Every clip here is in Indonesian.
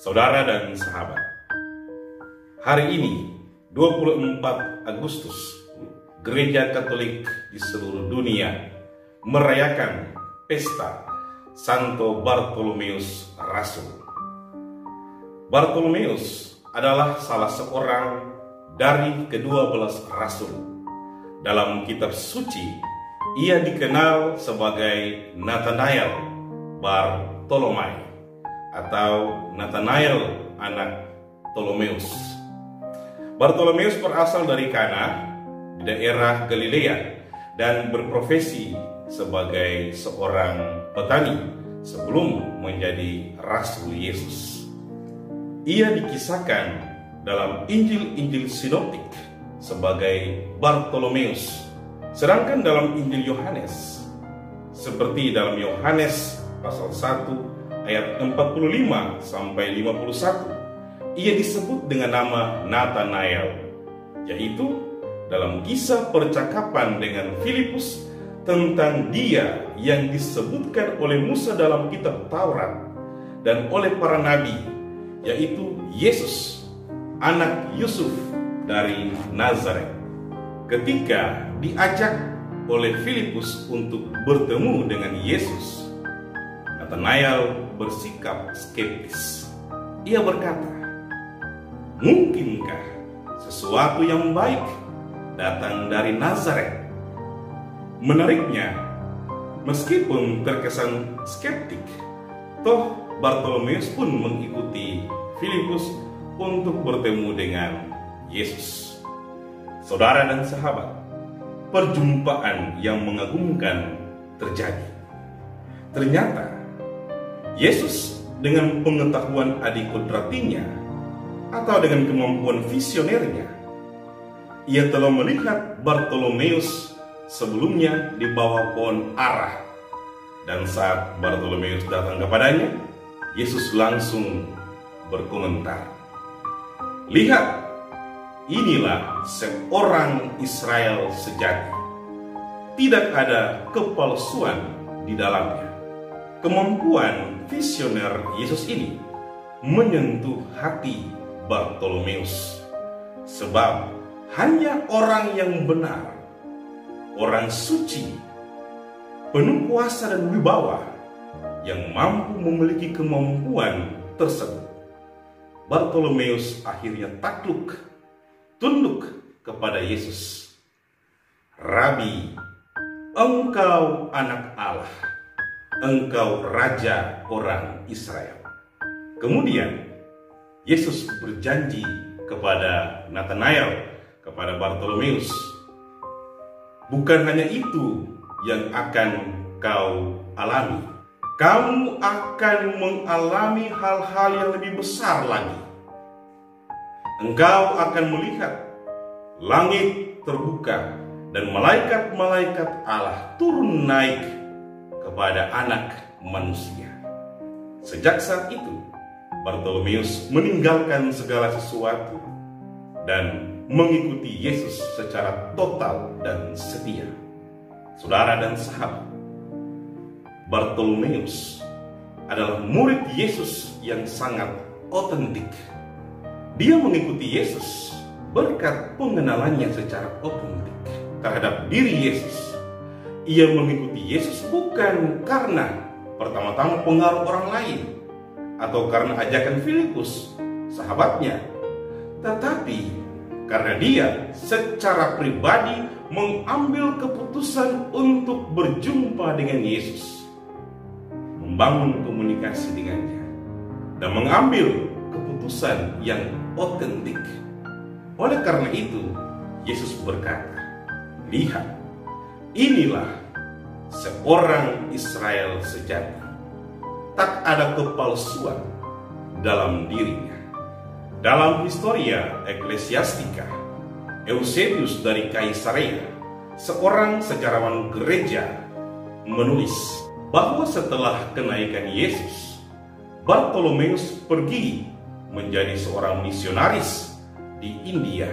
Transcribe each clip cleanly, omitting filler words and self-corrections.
Saudara dan sahabat, hari ini 24 Agustus, Gereja Katolik di seluruh dunia merayakan pesta Santo Bartolomeus Rasul. Bartolomeus adalah salah seorang dari ke-12 rasul. Dalam kitab suci, ia dikenal sebagai Nathanael Bartolomai atau Nathanael anak Ptolemeus. Bartolomeus berasal dari Kana di daerah Galilea dan berprofesi sebagai seorang petani sebelum menjadi Rasul Yesus. Ia dikisahkan dalam Injil-Injil Sinoptik sebagai Bartolomeus, sedangkan dalam Injil Yohanes, seperti dalam Yohanes pasal 1 ayat 45 sampai 51, ia disebut dengan nama Nathanael, yaitu dalam kisah percakapan dengan Filipus tentang dia yang disebutkan oleh Musa dalam kitab Taurat dan oleh para nabi, yaitu Yesus, anak Yusuf dari Nazaret. Ketika diajak oleh Filipus untuk bertemu dengan Yesus, Nathanael bersikap skeptis. Ia berkata, "Mungkinkah sesuatu yang baik datang dari Nazaret?" Menariknya, meskipun terkesan skeptik, toh Bartolomeus pun mengikuti Filipus untuk bertemu dengan Yesus. Saudara dan sahabat, perjumpaan yang mengagumkan terjadi. Ternyata Yesus dengan pengetahuan adikodratinya atau dengan kemampuan visionernya, ia telah melihat Bartolomeus sebelumnya di bawah pohon ara. Dan saat Bartolomeus datang kepadanya, Yesus langsung berkomentar, "Lihat, inilah seorang Israel sejati. Tidak ada kepalsuan di dalamnya." Kemampuan visioner Yesus ini menyentuh hati Bartolomeus, sebab hanya orang yang benar, orang suci, penuh kuasa dan wibawa yang mampu memiliki kemampuan tersebut. Bartolomeus akhirnya takluk, tunduk kepada Yesus. "Rabi, engkau anak Allah, engkau raja orang Israel." Kemudian Yesus berjanji kepada Nathanael, kepada Bartolomeus, "Bukan hanya itu yang akan kau alami. Kamu akan mengalami hal-hal yang lebih besar lagi. Engkau akan melihat langit terbuka dan malaikat-malaikat Allah turun naik kepada Anak Manusia." Sejak saat itu, Bartolomeus meninggalkan segala sesuatu dan mengikuti Yesus secara total dan setia. Saudara dan sahabat, Bartolomeus adalah murid Yesus yang sangat otentik. Dia mengikuti Yesus berkat pengenalannya secara otentik terhadap diri Yesus. Ia mengikuti Yesus bukan karena pertama-tama pengaruh orang lain atau karena ajakan Filipus, sahabatnya, tetapi karena dia secara pribadi mengambil keputusan untuk berjumpa dengan Yesus, membangun komunikasi dengannya, dan mengambil keputusan yang otentik. Oleh karena itu, Yesus berkata, "Lihat, inilah seorang Israel sejati. Tak ada kepalsuan dalam dirinya." Dalam Historia Ecclesiastica, Eusebius dari Kaisarea, seorang sejarawan gereja, menulis bahwa setelah kenaikan Yesus, Bartolomeus pergi menjadi seorang misionaris di India.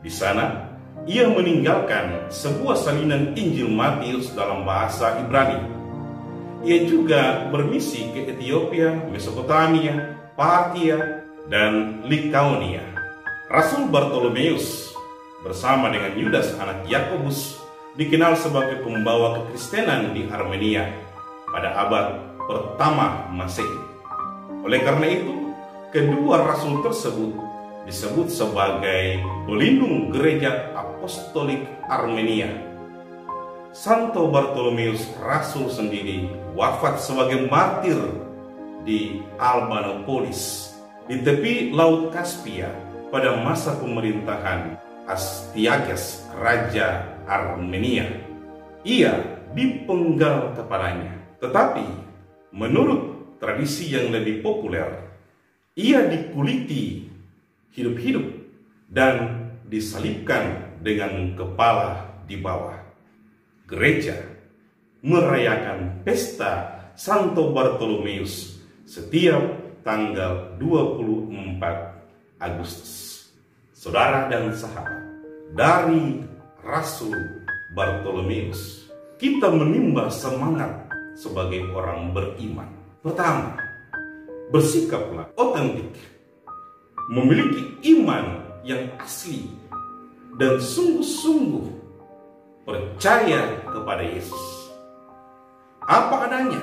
Di sana, ia meninggalkan sebuah salinan Injil Matius dalam bahasa Ibrani Ia juga bermisi ke Ethiopia, Mesopotamia, Parthia, dan Likaonia. Rasul Bartolomeus bersama dengan Yudas anak Yakobus dikenal sebagai pembawa kekristenan di Armenia pada abad pertama Masehi. Oleh karena itu, kedua rasul tersebut disebut sebagai pelindung gereja apostolik Armenia. Santo Bartolomeus Rasul sendiri wafat sebagai martir di Albanopolis di tepi Laut Kaspia pada masa pemerintahan Astyages, Raja Armenia. Ia dipenggal kepalanya, tetapi menurut tradisi yang lebih populer, ia dikuliti hidup-hidup dan disalibkan dengan kepala di bawah. Gereja merayakan pesta Santo Bartolomeus setiap tanggal 24 Agustus. Saudara dan sahabat, dari Rasul Bartolomeus kita menimba semangat sebagai orang beriman. Pertama, bersikaplah otentik, memiliki iman yang asli dan sungguh-sungguh percaya kepada Yesus apa adanya,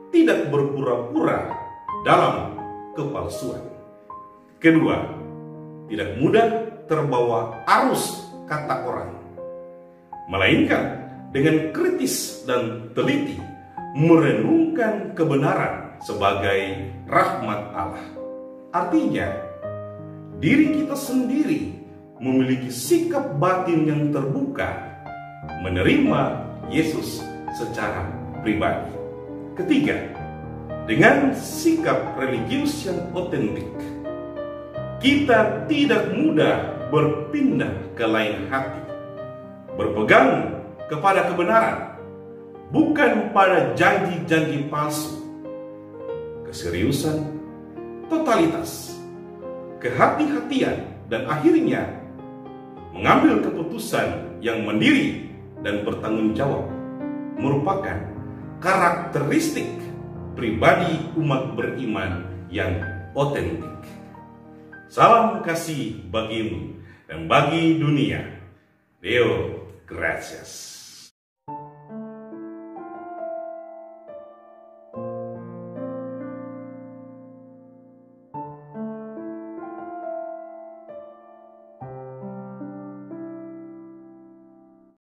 tidak berpura-pura dalam kepalsuan. Kedua, tidak mudah terbawa arus kata orang, melainkan dengan kritis dan teliti merenungkan kebenaran sebagai rahmat Allah. Artinya, diri kita sendiri memiliki sikap batin yang terbuka menerima Yesus secara pribadi. Ketiga, dengan sikap religius yang otentik, kita tidak mudah berpindah ke lain hati, berpegang kepada kebenaran, bukan pada janji-janji palsu, keseriusan, totalitas, kehati-hatian, dan akhirnya mengambil keputusan yang mandiri dan bertanggung jawab merupakan karakteristik pribadi umat beriman yang otentik. Salam kasih bagimu dan bagi dunia. Deo gratias.